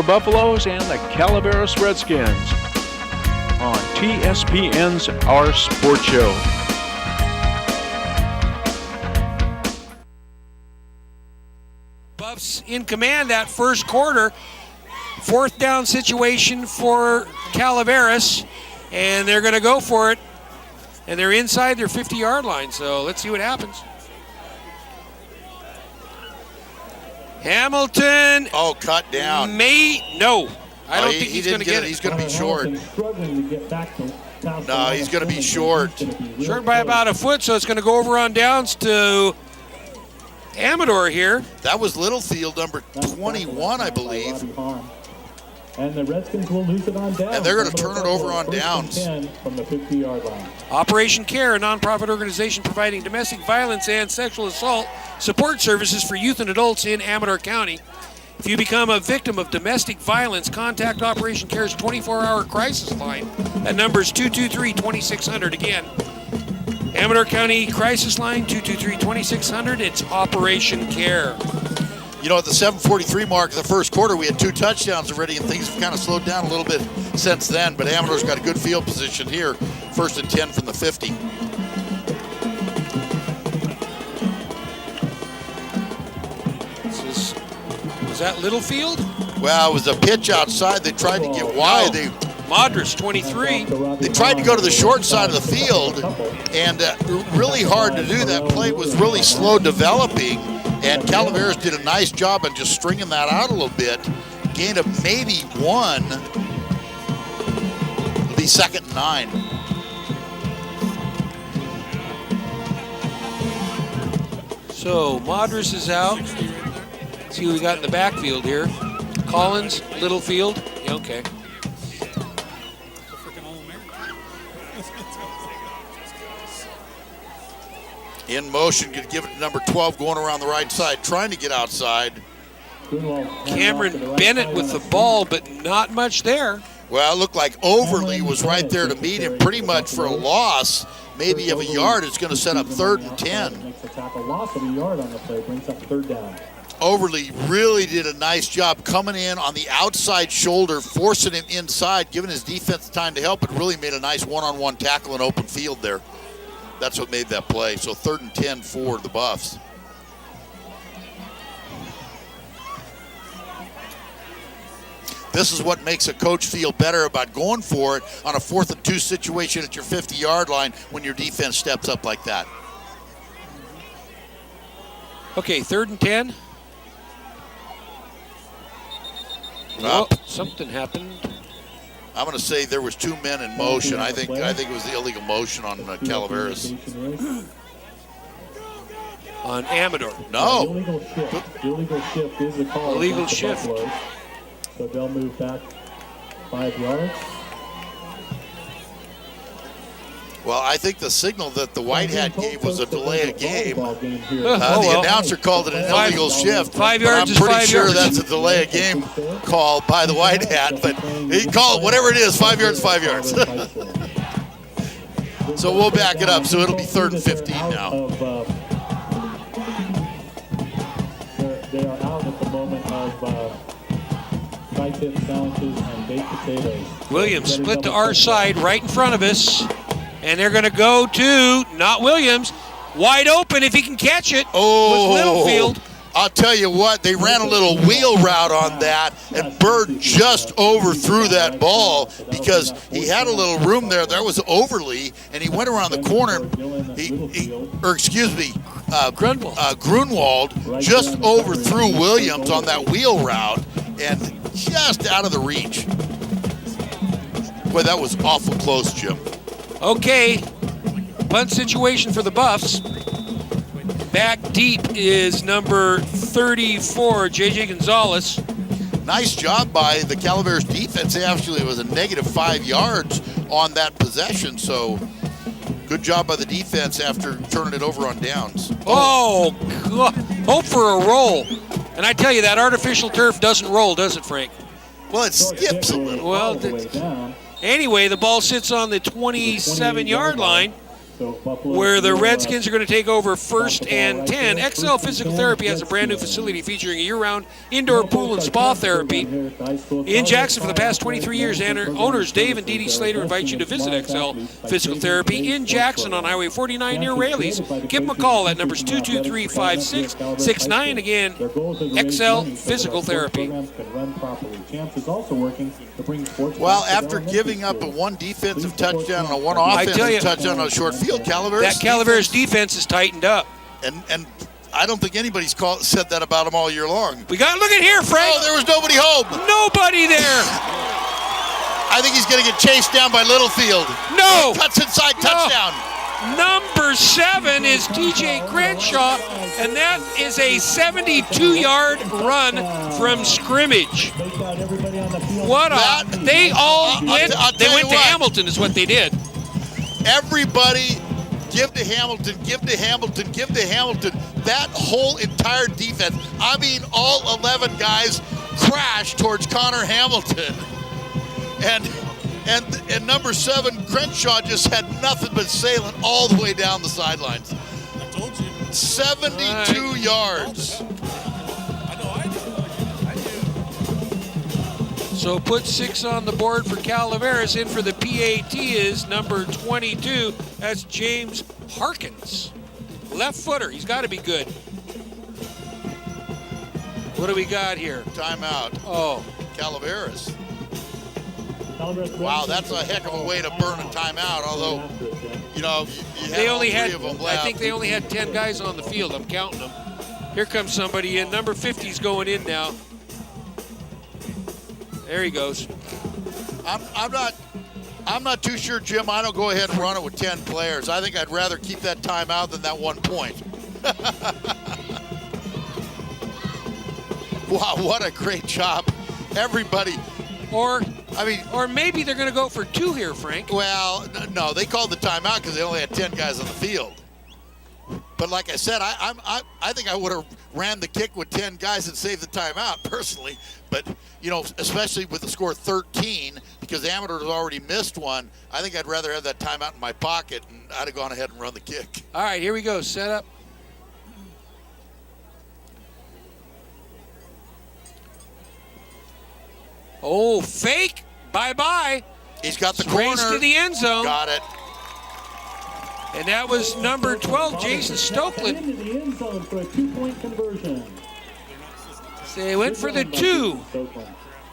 Buffaloes and the Calaveras Redskins on TSPN's Our Sports Show. Buffs in command that first quarter. Fourth down situation for Calaveras, and they're going to go for it. And they're inside their 50-yard line, so let's see what happens. Hamilton. Oh, cut down. No. I don't think he's going to get it. He's going to be short. No, he's going to be short. Short by about a foot, so it's going to go over on downs to Amador here. That was Littlefield, number 21, I believe. And the Redskins will lose it on downs. And they're going to turn it over on downs. From the 50-yard line. Operation Care, a nonprofit organization providing domestic violence and sexual assault support services for youth and adults in Amador County. If you become a victim of domestic violence, contact Operation Care's 24-hour crisis line. That number is 223-2600. Again, Amador County Crisis Line, 223-2600. It's Operation Care. You know, at the 7:43 mark of the first quarter, we had 2 touchdowns already, and things have kind of slowed down a little bit since then. But Amador's got a good field position here, 1st and 10 from the 50. Was that Littlefield? Well, it was a pitch outside. They tried to get wide. Madras, 23. They tried to go to the short side of the field, and really hard to do. That play was really slow developing. And Calaveras did a nice job of just stringing that out a little bit. Gain of maybe 1. It'll be 2nd and 9. So Madras is out. Let's see who we got in the backfield here. Collins, Littlefield. Yeah, okay. In motion, could give it to number 12 going around the right side, trying to get outside. Cameron Bennett with the ball, but not much there. Well, it looked like Overly was right there to meet him pretty much for a loss, maybe of a yard. It's going to set up 3rd and 10. Loss of a yard on the play brings up 3rd down. Overly really did a nice job coming in on the outside shoulder, forcing him inside, giving his defense time to help, but really made a nice one-on-one tackle in open field there. That's what made that play. So 3rd and 10 for the Buffs. This is what makes a coach feel better about going for it on a 4th and 2 situation at your 50-yard line when your defense steps up like that. Okay, 3rd and 10. Up. Oh, something happened. I'm going to say there was 2 men in motion. I think it was the illegal motion on Calaveras. On Amador. No. Illegal shift is the call. Illegal shift. So they'll move back 5 yards. Well, I think the signal that the white hat gave was a delay of game. The announcer called it an illegal shift. 5 yards I'm pretty is 5 sure yards. that's a delay of game call by the white hat, but he called it whatever it is, 5 yards, 5 yards. So we'll back it up, so it'll be 3rd and 15 now. They are out at the moment of tri-tip sandwiches and baked potatoes. Williams split to our side right in front of us. And they're going to go to, not Williams, wide open if he can catch it. Oh, with Littlefield. I'll tell you what, they ran a little wheel route on that, and Bird just overthrew that ball because he had a little room there. There was Overly, and he went around the corner. Grunwald just overthrew Williams on that wheel route and just out of the reach. Boy, that was awful close, Jim. Okay, punt situation for the Buffs. Back deep is number 34, J.J. Gonzalez. Nice job by the Calaveras defense. Actually, it was a negative 5 yards on that possession, so good job by the defense after turning it over on downs. Oh, God. Hope for a roll. And I tell you, that artificial turf doesn't roll, does it, Frank? Well, it skips a little. Well, anyway, the ball sits on the 27-yard line. where the Redskins are going to take over 1st and 10. XL Physical Therapy has a brand new facility featuring a year-round indoor pool and spa therapy in Jackson for the past 23 years. Owners Dave and Dee Dee Slater invite you to visit XL Physical Therapy in Jackson on Highway 49 near Raley's. Give them a call. That number's 223-5669. Again, XL Physical Therapy. Well, after giving up a one defensive touchdown and a one offensive touchdown on a short field, that Calaveras defense is tightened up. And I don't think anybody's said that about them all year long. Look at here, Frank. Oh, there was nobody home. Nobody there. I think he's going to get chased down by Littlefield. No. Cuts inside, touchdown. Number 7 is TJ Crenshaw, and that is a 72-yard run from scrimmage. They went to Hamilton is what they did. Everybody give to Hamilton, give to Hamilton, give to Hamilton. That whole entire defense, I mean all 11 guys crashed towards Connor Hamilton. And number 7, Crenshaw, just had nothing but sailing all the way down the sidelines. I told you. 72 yards. I know, I do. So put 6 on the board for Calaveras. In for the PAT is number 22. That's James Harkins. Left footer. He's got to be good. What do we got here? Timeout. Oh. Calaveras. Wow, that's a heck of a way to burn a timeout, although, you know, you had all three of them left. I think they only had 10 guys on the field. I'm counting them. Here comes somebody in. Number 50's going in now. There he goes. I'm not too sure, Jim. I don't go ahead and run it with 10 players. I think I'd rather keep that timeout than that 1 point. Wow, what a great job. Everybody. Or maybe they're going to go for 2 here, Frank. Well, no, they called the timeout because they only had 10 guys on the field. But like I said, I think I would have ran the kick with 10 guys and saved the timeout personally. But, you know, especially with the score 13, because Amador has already missed one, I think I'd rather have that timeout in my pocket, and I'd have gone ahead and run the kick. All right, here we go. Set up. Oh, fake. Bye-bye. He's got the corner. Race to the end zone. Got it. And that was number 12, Jason Stokeland. Into the end zone for a 2-point conversion. So they went for the 2.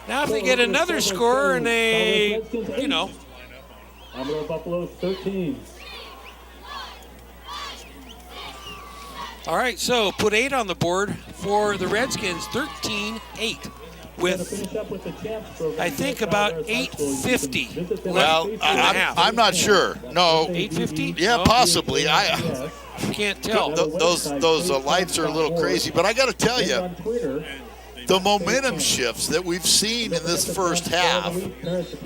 Now if they get another score and they, you know. Amador Buffalo's 13. All right, so put 8 on the board for the Redskins, 13-8. With, I think, about 8:50. Well, I'm not sure. No. 8:50? Yeah, possibly. I can't tell. Those lights are a little crazy, but I got to tell you, the momentum shifts that we've seen in this first half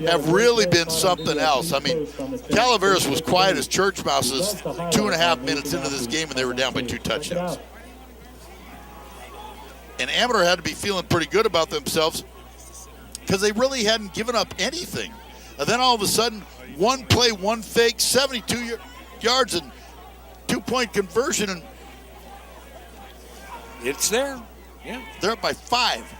have really been something else. I mean, Calaveras was quiet as church mouses 2.5 minutes into this game, and they were down by 2 touchdowns. And Amador had to be feeling pretty good about themselves because they really hadn't given up anything. And then all of a sudden, 1 play, 1 fake, 72 yards and 2-point conversion, and it's there. Yeah. They're up by 5.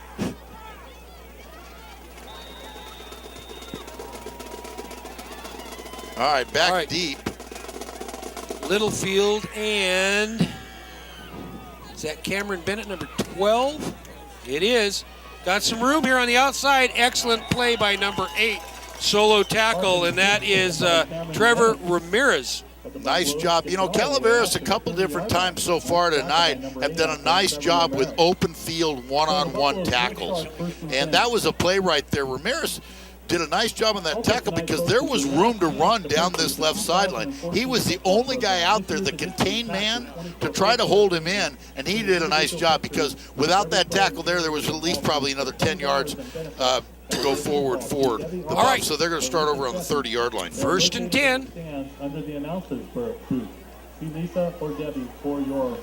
All right, back deep. Littlefield and is that Cameron Bennett, number 12? It is. Got some room here on the outside. Excellent play by number 8. Solo tackle, and that is Trevor Ramirez. Nice job. You know, Calaveras a couple different times so far tonight have done a nice job with open field one-on-one tackles. And that was a play right there. Ramirez did a nice job on that tackle because there was room to run down this left sideline. He was the only guy out there that contained man to try to hold him in, and he did a nice job because without that tackle there was at least probably another 10 yards to go forward for the Bucs. All right. So they're going to start over on the 30-yard line. 1st and 10. Under the announcers for proof. See Lisa or Debbie for your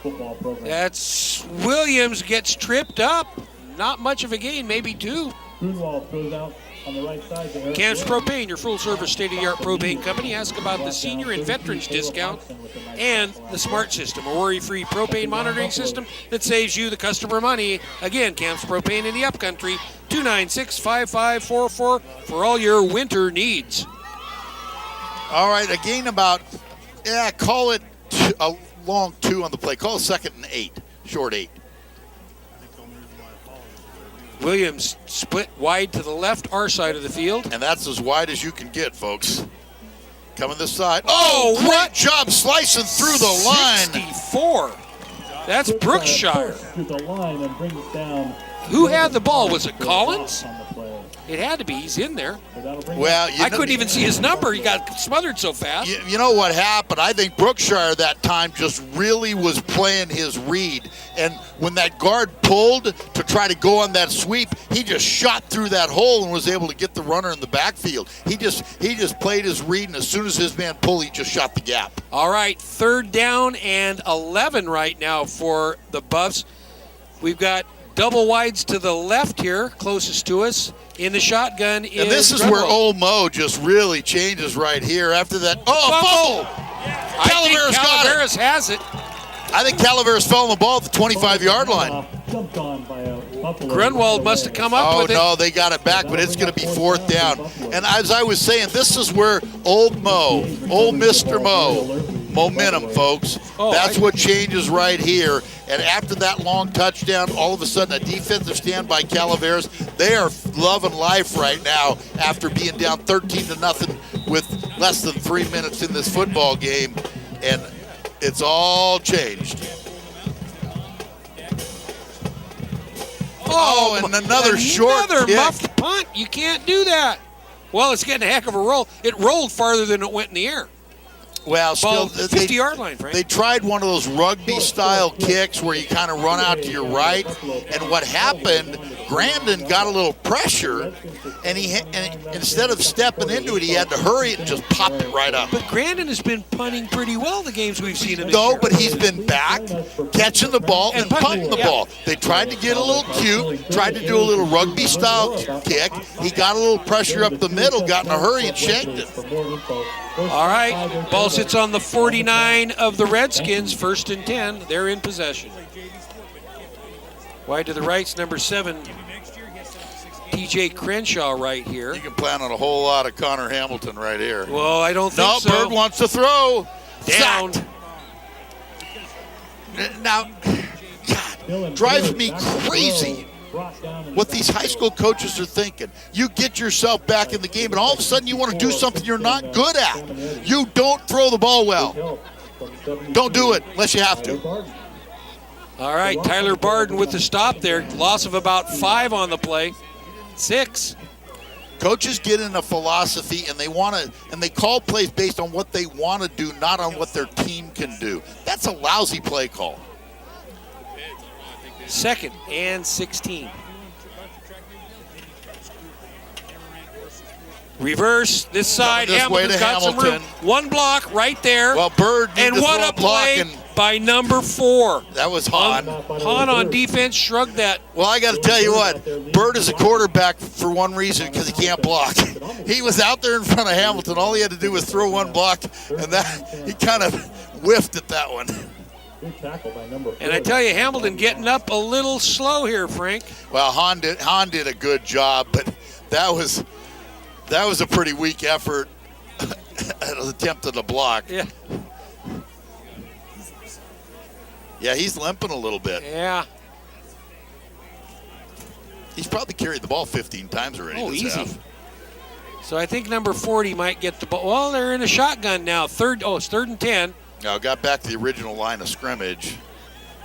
football program. That's Williams gets tripped up. Not much of a gain, maybe 2. Grunwald throws out on the right side to Eric Camps Williams. Propane, your full-service state-of-the-art propane company. Ask about the senior and veterans discount and the Smart System, a worry-free propane monitoring system that saves you, the customer, money. Again, Camps Propane in the Upcountry, 296-5544 for all your winter needs. All right, a gain about, call it a long 2 on the play. Call it 2nd and 8, short 8. Williams split wide to the left, our side of the field. And that's as wide as you can get, folks. Coming this side. Oh, great what? job slicing through the line. 64. That's Brookshire. To the line and brings it down. Who had the ball? Was it Collins? On the play. It had to be. He's in there. But that'll bring Well, I couldn't even see his number. He got smothered so fast. You know what happened? I think Brookshire that time just really was playing his read. And when that guard pulled to try to go on that sweep, he just shot through that hole and was able to get the runner in the backfield. He just played his read, and as soon as his man pulled, he just shot the gap. All right, 3rd down and 11 right now for the Buffs. We've got double wides to the left here, closest to us. In the shotgun is And this is where Grunwald. Old Mo just really changes right here after that. Oh, fumble! I think Calaveras got it. Calaveras has it. I think Calaveras fell on the ball at the 25-yard line. Jumped on by a Buffalo. Grunwald must have come up Oh, with it. no, they got it back, but it's going to be 4th down. And as I was saying, this is where Old Mo, old Mr. Mo, momentum, folks. That's what changes right here. And after that long touchdown, all of a sudden a defensive stand by Calaveras. They are loving life right now after being down 13-0 with less than 3 minutes in this football game. And it's all changed. Oh, and another short kick. Muffed punt. You can't do that. Well, it's getting a heck of a roll. It rolled farther than it went in the air. Well, still, Ball, 50-yard line, Frank. They tried one of those rugby-style kicks where you kind of run out to your right, and what happened, Grandin got a little pressure, and instead of stepping into it, he had to hurry and just pop it right up. But Grandin has been punting pretty well the games we've seen him this No, year. but he's been back, catching the ball and punting the ball. They tried to get a little cute, tried to do a little rugby-style kick. He got a little pressure up the middle, got in a hurry, and shanked it. All right, ball sits on the 49 of the Redskins, 1st and 10. They're in possession. Wide to the right's number 7, TJ Crenshaw right here. You can plan on a whole lot of Connor Hamilton right here. Well, I don't think No, so. Bird wants to throw. Down. Sacked. Now, God, drives me crazy what these high school coaches are thinking. You get yourself back in the game, and all of a sudden you want to do something you're not good at. You don't throw the ball well. Don't do it unless you have to. All right, Tyler Barden with the stop there. Loss of about 5 on the play. 6. Coaches get in a philosophy, and they call plays based on what they want to do, not on what their team can do. That's a lousy play call. 2nd and 16. Reverse this side. This way Hamilton's to got some room. Hamilton. One block right there. Well, Bird and needed to what throw a play block, and by number 4. that was Hahn. Hahn on defense shrugged that. Well, I got to tell you what, Bird is a quarterback for one reason, because he can't block. He was out there in front of Hamilton. All he had to do was throw one block, and that he kind of whiffed at that one. And I tell you, Hamilton getting up a little slow here, Frank. Well, Hahn did a good job, but that was a pretty weak effort attempted to block. Yeah. Yeah, he's limping a little bit. Yeah. He's probably carried the ball 15 times already. Oh, this easy. half. So I think number 40 might get the ball. Well, they're in a shotgun now. It's 3rd and 10. Now got back to the original line of scrimmage.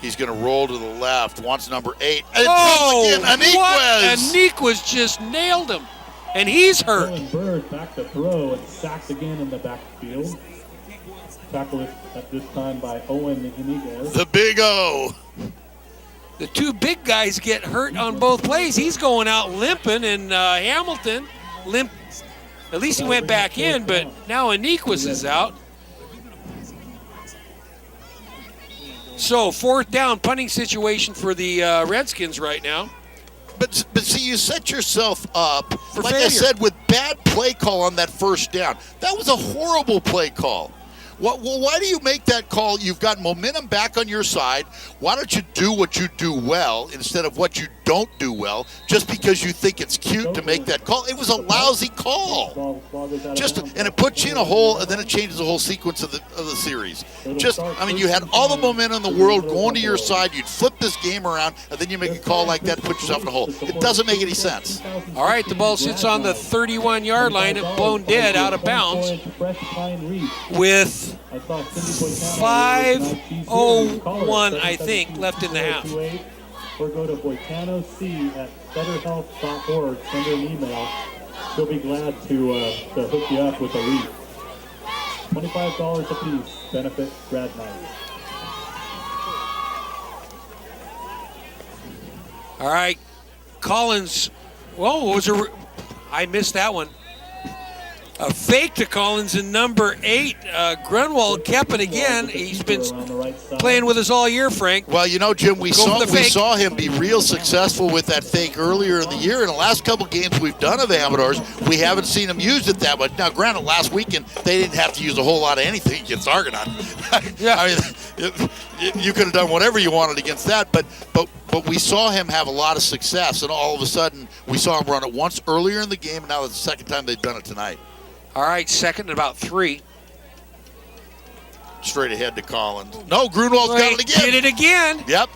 He's going to roll to the left. Wants number 8. And Oh, again, what? Aniquez. Aniquez just nailed him. And he's hurt. Dylan Bird back to throw and sacked again in the backfield. Tackled at this time by Owen Aniquez. The big O. The 2 big guys get hurt on both plays. He's going out limping, and Hamilton limp. At least he went back in, but now Aniquez is out. So 4th down, punting situation for the Redskins right now. But see, you set yourself up, For like I failure. said, with bad play call on that first down. That was a horrible play call. Why do you make that call? You've got momentum back on your side. Why don't you do what you do well instead of what you don't do well just because you think it's cute to make that call? It was a lousy call. And it puts you in a hole, and then it changes the whole sequence of the series. You had all the momentum in the world going to your side. You'd flip this game around, and then you make a call like that to put yourself in a hole. It doesn't make any sense. All right, the ball sits on the 31-yard line and blown dead out of bounds with 5:01, I think, left in the half. Or go to boitanoc@betterhealth.org. Send her an email. She'll be glad to hook you up with a wreath. $25 a piece. Benefit grad night. All right, Collins. Whoa, I missed that one. A fake to Collins in number 8. Grunwald kept it again. He's been playing with us all year, Frank. Well, Jim, we saw him be real successful with that fake earlier in the year. In the last couple games we've done of Amador's, we haven't seen him use it that much. Now, granted, last weekend they didn't have to use a whole lot of anything against Argonaut. Yeah. You could have done whatever you wanted against that, but we saw him have a lot of success, and all of a sudden we saw him run it once earlier in the game, and now it's the second time they've done it tonight. All right, second and about 3. Straight ahead to Collins. No, Grunwald's got it again. Did it again. Yep.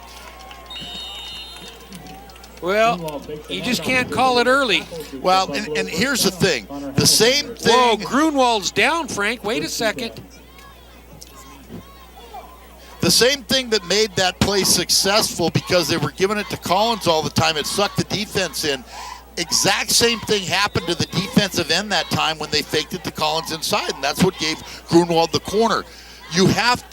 Well, you just can't call it early. Well, and here's the thing. The same thing. Whoa, Grunwald's down, Frank. Wait a second. The same thing that made that play successful because they were giving it to Collins all the time. It sucked the defense in. Exact same thing happened to the defensive end that time when they faked it to Collins inside, and that's what gave Grunwald the corner. You have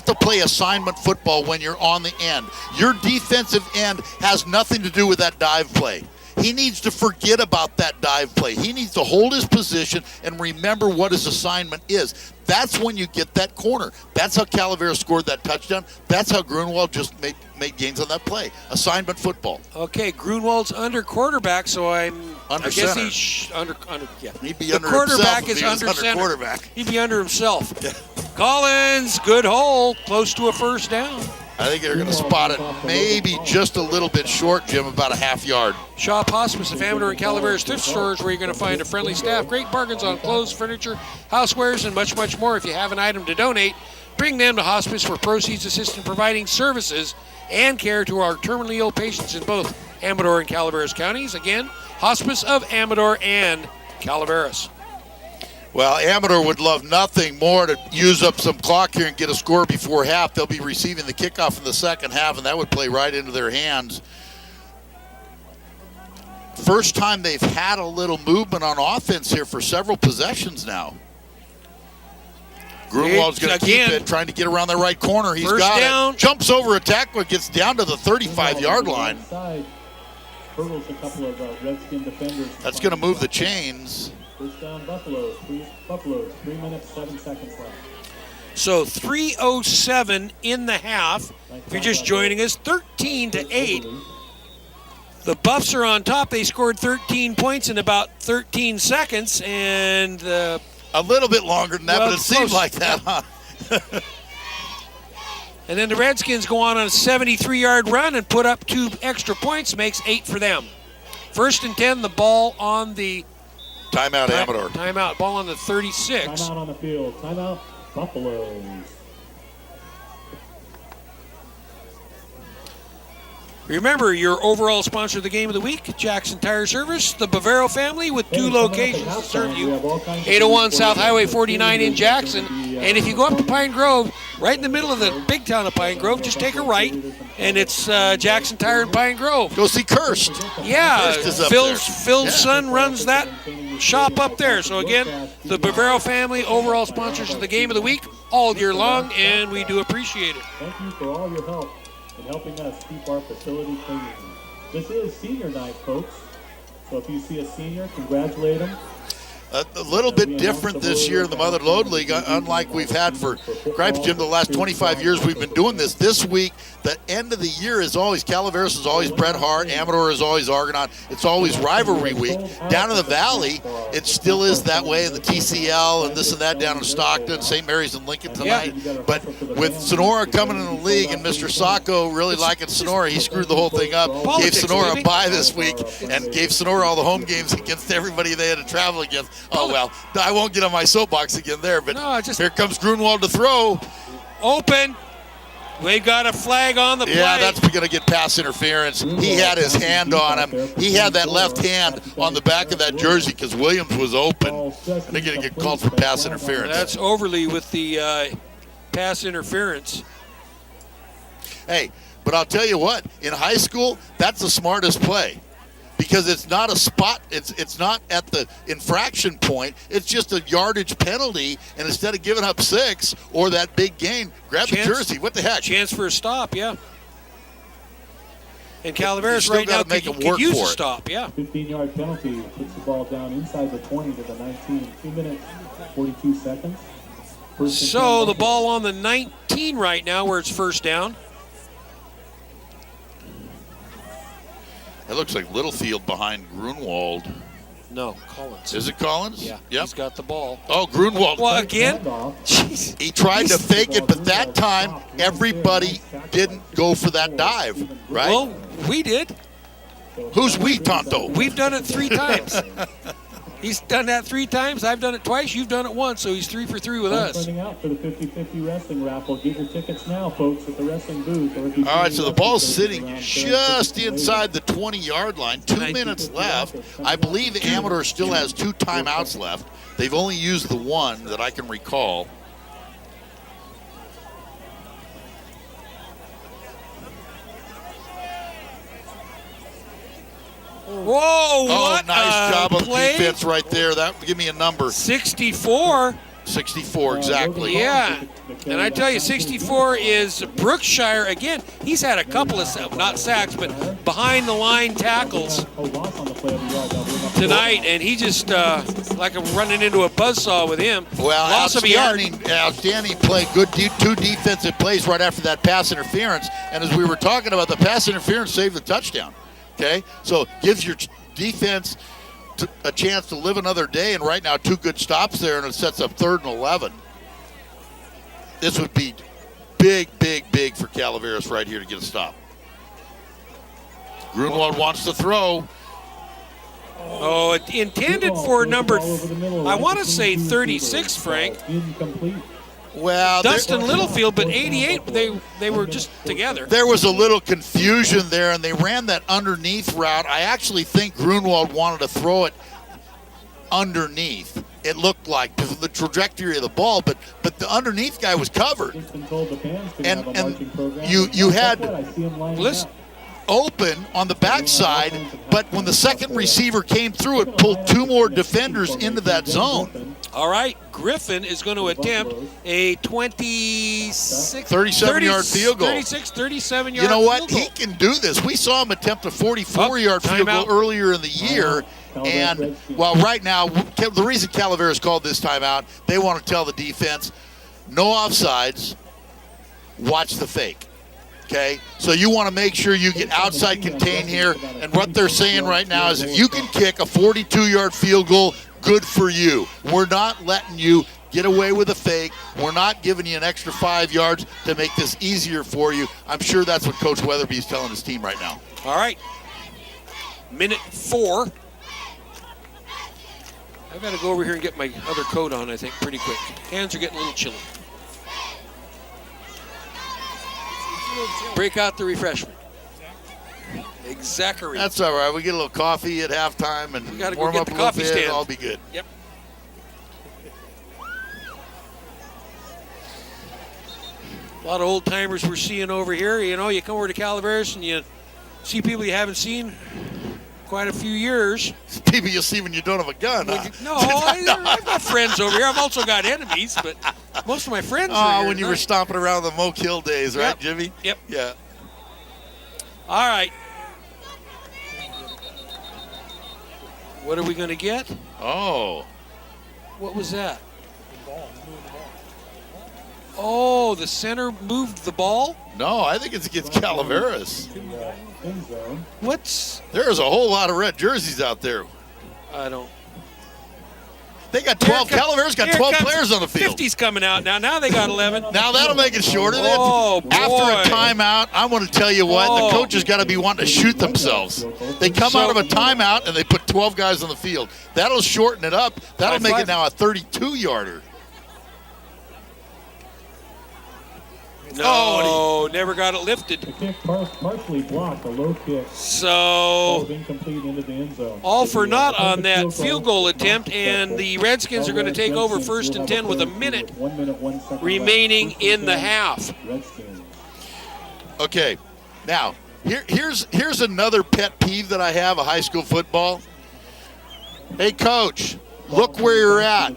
to play assignment football when you're on the end. Your defensive end has nothing to do with that dive play. He needs to forget about that dive play. He needs to hold his position and remember what his assignment is. That's when you get that corner. That's how Calaveras scored that touchdown. That's how Grunwald just made gains on that play. Assignment football. Okay, Grunwald's under quarterback, so I guess center. he's under. Yeah, He'd be the under quarterback himself if is he was under center. quarterback. He'd be under himself. Yeah. Collins, good hole, close to a first down. I think they're going to spot it maybe just a little bit short, Jim, about a half yard. Shop Hospice of Amador and Calaveras thrift stores where you're going to find a friendly staff, great bargains on clothes, furniture, housewares, and much, much more. If you have an item to donate, bring them to Hospice where proceeds assist in providing services and care to our terminally ill patients in both Amador and Calaveras counties. Again, Hospice of Amador and Calaveras. Well, Amador would love nothing more to use up some clock here and get a score before half. They'll be receiving the kickoff in the second half, and that would play right into their hands. First time they've had a little movement on offense here for several possessions now. Grunwald's going to keep it, trying to get around the right corner. He's got down. It. Jumps over a tackler, gets down to the 35-yard line. Hurdles a couple of Redskin defenders. That's going to move the chains. First down, Buffalo. 3 minutes, 7 seconds left. So 3:07 in the half. If you're just joining us, 13-8. The Buffs are on top. They scored 13 points in about 13 seconds, and a little bit longer than that, but it seemed like that, huh? And then the Redskins go on a 73-yard run and put up 2 extra points, makes 8 for them. First and 10, the ball on the timeout. Amador. Timeout. Ball on the 36. Timeout on the field. Timeout. Buffalo. Remember, your overall sponsor of the game of the week, Jackson Tire Service, the Bavaro family with 2 locations to serve you. 801 South Highway 49 in Jackson. And if you go up to Pine Grove, right in the middle of the big town of Pine Grove, just take a right, and it's Jackson Tire in Pine Grove. Go see Kirst. Yeah, Kirst is up Phil's son runs that shop up there. So again, the Bavaro family, overall sponsors of the game of the week all year long, and we do appreciate it. Thank you for all your help in helping us keep our facility clean. This is senior night, folks. So if you see a senior, congratulate them. A little bit different this year in the Mother Lode League, unlike we've had for Gripes Gym the last 25 years we've been doing this. This week, the end of the year is always, Calaveras is always Bret Hart, Amador is always Argonaut. It's always rivalry week. Down in the Valley, it still is that way in the TCL and this and that down in Stockton, St. Mary's and Lincoln tonight. But with Sonora coming in the league and Mr. Sacco really liking Sonora, he screwed the whole thing up. Gave Sonora a bye this week and gave Sonora all the home games against everybody they had to travel against. Oh, well, I won't get on my soapbox again there, but here comes Grunwald to throw. Open. We've got a flag on the play. Yeah, that's going to get pass interference. He had his hand on him. He had that left hand on the back of that jersey because Williams was open. And they're going to get called for pass interference. That's overly with the pass interference. Hey, but I'll tell you what, in high school, that's the smartest play. Because it's not a spot, it's not at the infraction point, it's just a yardage penalty, and instead of giving up 6 or that big gain, grab the jersey. What the heck? Chance for a stop, yeah. And Calaveras right now could use a stop, yeah. 15-yard penalty puts the ball down inside the 20 to the 19. 2 minutes, 42 seconds. So the ball on the 19 right now where it's first down. It looks like Littlefield behind Grunwald. No, Collins. Is it Collins? Yeah, yep. He's got the ball. Oh, Grunwald. Well, again? Jeez. He tried to fake it, but that time everybody didn't go for that dive, right? Well, we did. Who's we, Tonto? We've done it 3 times. He's done that 3 times. I've done it twice. You've done it once, so he's 3 for 3 with us. Signing out for the 50-50 wrestling raffle. Get your tickets now, folks, at the wrestling booth. All right, so the ball's sitting just inside the 20-yard line. 2 minutes left. I believe Amador still has 2 timeouts left. They've only used the 1 that I can recall. Whoa, what nice job on play. defense right there. That give me a number. 64. 64, exactly. Yeah. And I tell you, 64 is Brookshire. Again, he's had a couple of, not sacks, but behind-the-line tackles tonight, and he just, like I'm running into a buzzsaw with him. Well, loss of a yard. Outstanding play. Good 2 defensive plays right after that pass interference. And as we were talking about, the pass interference saved the touchdown. Okay, so gives your defense a chance to live another day, and right now 2 good stops there, and it sets up 3rd and 11. This would be big, big, big for Calaveras right here to get a stop. Grunwald wants to throw. Oh, it intended for number, I want to say 36, Frank. Incomplete. Well, Dustin Littlefield, but 88, they were just together. There was a little confusion there, and they ran that underneath route. I actually think Grunwald wanted to throw it underneath. It looked like because of the trajectory of the ball, but the underneath guy was covered. And you had open on the backside, but when the second receiver came through, it pulled 2 more defenders into that zone. All right, Griffin is going to attempt a 37-yard field goal. 37-yard You know what? field goal. He can do this. We saw him attempt a 44-yard field goal earlier in the year. And, well, right now, the reason Calaveras called this timeout, they want to tell the defense, no offsides, watch the fake. Okay, so you want to make sure you get outside contain here. And what they're saying right now is if you can kick a 42-yard field goal, good for you. We're not letting you get away with a fake. We're not giving you an extra 5 yards to make this easier for you. I'm sure that's what Coach Weatherby's telling his team right now. All right, minute 4. I've got to go over here and get my other coat on, I think, pretty quick. Hands are getting a little chilly. Break out the refreshment. Exactly. That's all right. We get a little coffee at halftime and gotta go warm get up the a little coffee bit. stand. I'll be good. Yep. A lot of old timers we're seeing over here. You know, you come over to Calaveras and you see people you haven't seen quite a few years. People you'll see when you don't have a gun. No, I've got friends over here. I've also got enemies, but most of my friends are here when you were stomping around the Moke Hill days, right, Yep. Jimmy? Yep. Yeah. All right. What are we going to get? Oh. What was that? Oh, the center moved the ball? No, I think it's against Calaveras. End zone. What's... There's a whole lot of red jerseys out there. I don't... They got 12. Calaveras got 12 players on the field. 50's coming out now. Now they got 11. Now that'll make it shorter. Oh, boy. After a timeout, I want to tell you what, the coaches got to be wanting to shoot themselves. They come out of a timeout and they put 12 guys on the field. That'll shorten it up. That'll make it now a 32-yarder. No, never got it lifted. The kick partially blocked, a low kick. So, Ball was incomplete into the end zone. all for naught on that field goal attempt, and the Redskins are going to take over 1st and 10 with a minute 1 second remaining left. in the half. Redskins. Okay, now here's another pet peeve that I have of high school football. Hey, coach, look where you're at.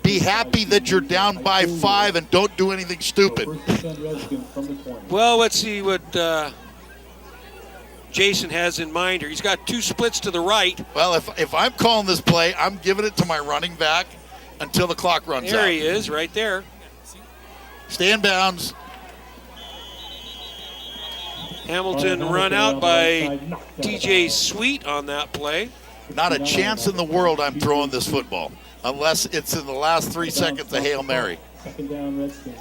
Be happy that you're down by 5 and don't do anything stupid. Well, let's see what Jason has in mind here. He's got 2 splits to the right. Well, if I'm calling this play, I'm giving it to my running back until the clock runs out. There he is, right there. Stay in bounds. Hamilton run out by TJ Sweet on that play. Not a chance in the world I'm throwing this football, unless it's in the last 3 seconds of Hail Mary. Second down, Redskins.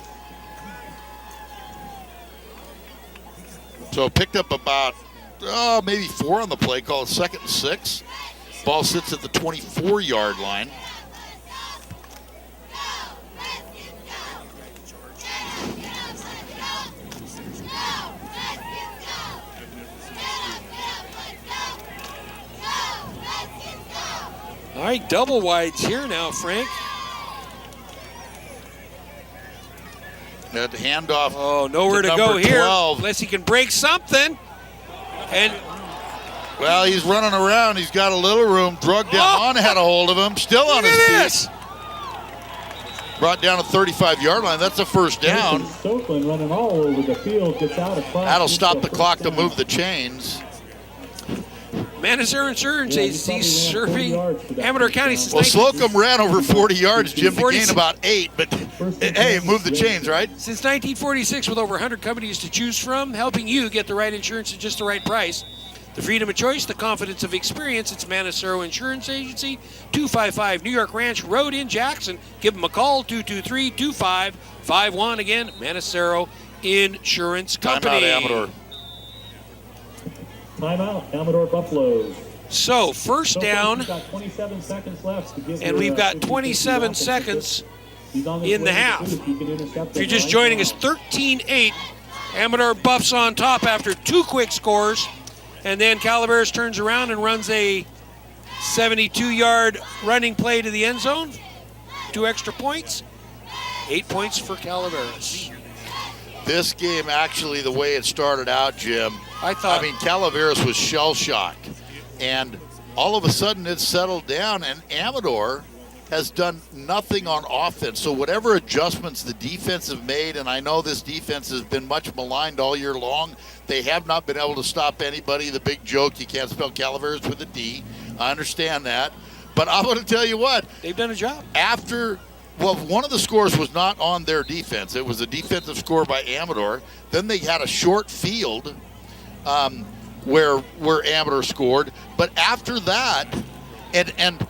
So picked up about maybe 4 on the play, call it 2nd and 6. Ball sits at the 24-yard line. All right, double wides here now, Frank. That handoff. Oh, nowhere to go number here 12. unless he can break something. And Well, he's running around. He's got a little room. Drug down. On had a hold of him. Still on his feet. Brought down a 35-yard line. That's a first down. Stokeland running all over the field. Gets out across. That'll stop the clock to move the chains. Manazur Insurance Agency serving Amador County since Well, Slocum ran over 40 yards, Jim, to gain about 8, but hey, move the chains, right? Since 1946, with over 100 companies to choose from, helping you get the right insurance at just the right price. The freedom of choice, the confidence of experience. It's Manazur Insurance Agency, 255 New York Ranch Road in Jackson. Give them a call, 223-2551. Again, Manazur Insurance Company. Timeout, Amador. Timeout, Amador Buffaloes. So, first down, We've got 27 seconds left to give and we've got 27 seconds in the half. If you're just joining us, 13-8. Amador Buffs on top after 2 quick scores. And then Calaveras turns around and runs a 72-yard running play to the end zone. 2 extra points. 8 points for Calaveras. This game, actually, the way it started out, Jim, I mean, Calaveras was shell-shocked. And all of a sudden it settled down, and Amador has done nothing on offense. So whatever adjustments the defense have made, and I know this defense has been much maligned all year long, they have not been able to stop anybody. The big joke, you can't spell Calaveras with a D. I understand that. But I'm going to tell you what. They've done a job. Well, one of the scores was not on their defense. It was a defensive score by Amador. Then they had a short field where Amador scored. But after that, and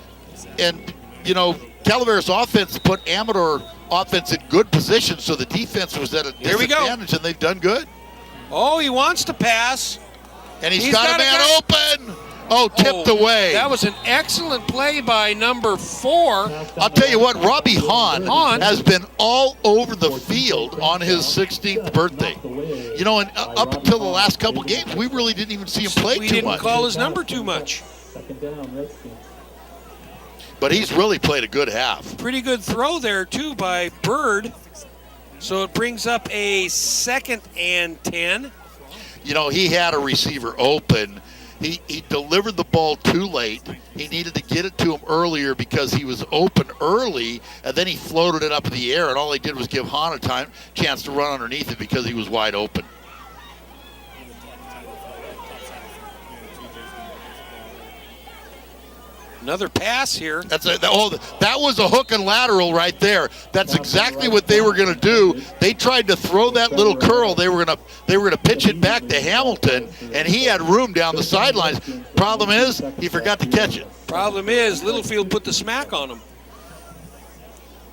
you know, Calaveras offense put Amador offense in good position, so the defense was at a disadvantage, and they've done good. Oh, he wants to pass. And he's got a man open. Oh, tipped away. That was an excellent play by number 4. I'll tell you what, Robbie Hahn has been all over the field on his 16th birthday. You know, and up until the last couple games, we really didn't even see him play too much. We didn't call his number too much. Second down, Redskins. But he's really played a good half. Pretty good throw there, too, by Bird. So it brings up a 2nd and 10. You know, he had a receiver open. He delivered the ball too late. He needed to get it to him earlier because he was open early, and then he floated it up in the air, and all he did was give Hahn a chance to run underneath it because he was wide open. Another pass here. That was a hook and lateral right there. That's exactly what they were going to do. They tried to throw that little curl. They were going to pitch it back to Hamilton, and he had room down the sidelines. Problem is, he forgot to catch it. Problem is, Littlefield put the smack on him.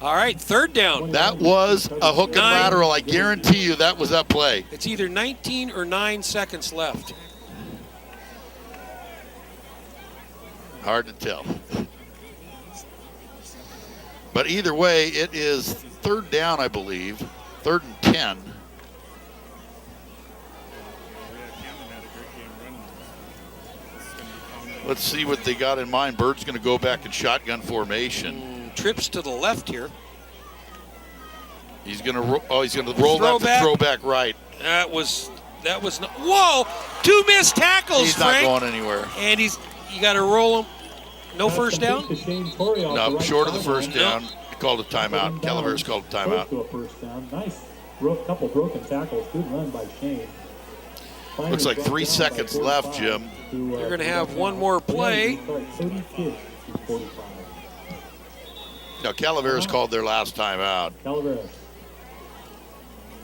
All right, third down. That was a hook and lateral. I guarantee you that was that play. It's either 19 or 9 seconds left. Hard to tell. But either way, it is third down, I believe. 3rd and 10. Let's see what they got in mind. Bird's going to go back in shotgun formation. Trips to the left here. He's going to roll that to throw back right. That was not. Whoa! 2 missed tackles, He's Frank. not going anywhere. And you got to roll him. No first down? No, short of the first down. He called a timeout. Calaveras called a timeout. To a first down. Nice. Couple broken tackles. Good run by Shane. Looks like 3 seconds left, Jim. They're going to have one more play. No, Calaveras called their last timeout. Calaveras.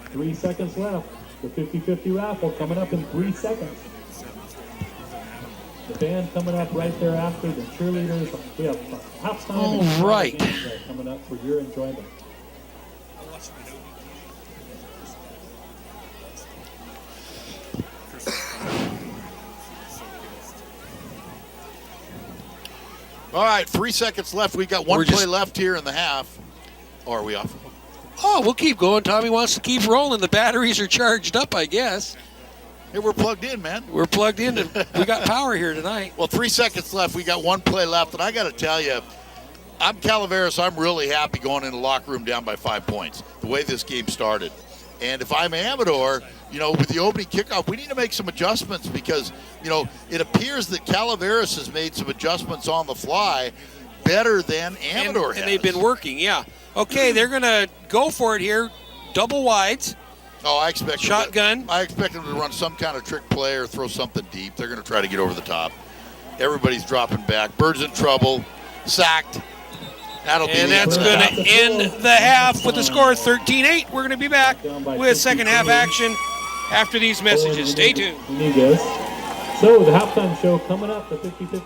3 seconds left. The 50-50 raffle coming up in 3 seconds. The band coming up right there after the cheerleaders. We have halftime. All right. Coming up for your enjoyment. All right, 3 seconds left. We got one play left here in the half. Or are we off? Oh, we'll keep going. Tommy wants to keep rolling. The batteries are charged up, I guess. Hey, we're plugged in, man. We're plugged in. We got power here tonight. Well, 3 seconds left. We got one play left. And I got to tell you, I'm Calaveras. I'm really happy going in the locker room down by 5 points, the way this game started. And if I'm Amador, with the opening kickoff, we need to make some adjustments because, it appears that Calaveras has made some adjustments on the fly better than Amador has. And they've been working, yeah. Okay, they're going to go for it here. Double wides. Oh, I expect shotgun. I expect them to run some kind of trick play or throw something deep. They're going to try to get over the top. Everybody's dropping back. Bird's in trouble. Sacked. And that's going to end the half with the score 13-8. We're going to be back with second half action after these messages. Stay tuned. So the halftime show coming up, the 50-50.